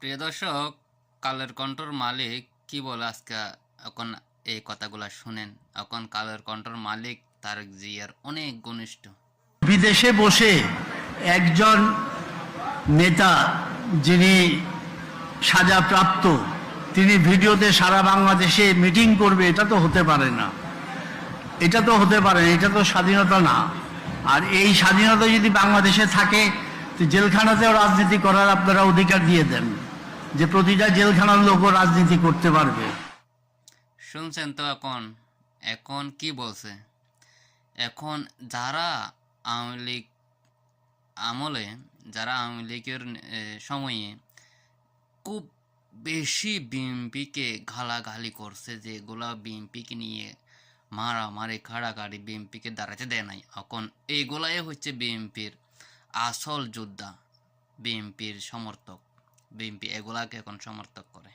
প্রিয় দর্শক, কালের কণ্ঠর মালিক কি বলে আজকে এখন এই কথাগুলা শুনেন। এখন কালের কণ্ঠর মালিক তারেক জিয়ার অনেক ঘনিষ্ঠ। বিদেশে বসে একজন নেতা যিনি সাজাপ্রাপ্ত তিনি ভিডিওতে সারা বাংলাদেশে মিটিং করবে, এটা তো হতে পারে না। এটা তো স্বাধীনতা না। আর এই স্বাধীনতা যদি বাংলাদেশে থাকে, তো জেলখানাতেও রাজনীতি করার আপনারা অধিকার দিয়ে দেন, যে প্রতিটা জেলখানার লোকও রাজনীতি করতে পারবে। শুনছেন তো এখন এখন কি বলছে। এখন যারা আওয়ামী লীগ আমলে, যারা আওয়ামী লীগের সময়ে খুব বেশি বিএনপিকে গালাগালি করছে, যেগুলা বিএনপিকে নিয়ে মারামারি কাড়াকাড়ি বিএনপিকে দাঁড়াতে দেয় নাই, এখন এইগুলাই হচ্ছে বিএনপির আসল যোদ্ধা, বিএনপির সমর্থক। বিএনপি এগুলাকে এখন সমর্থক করে।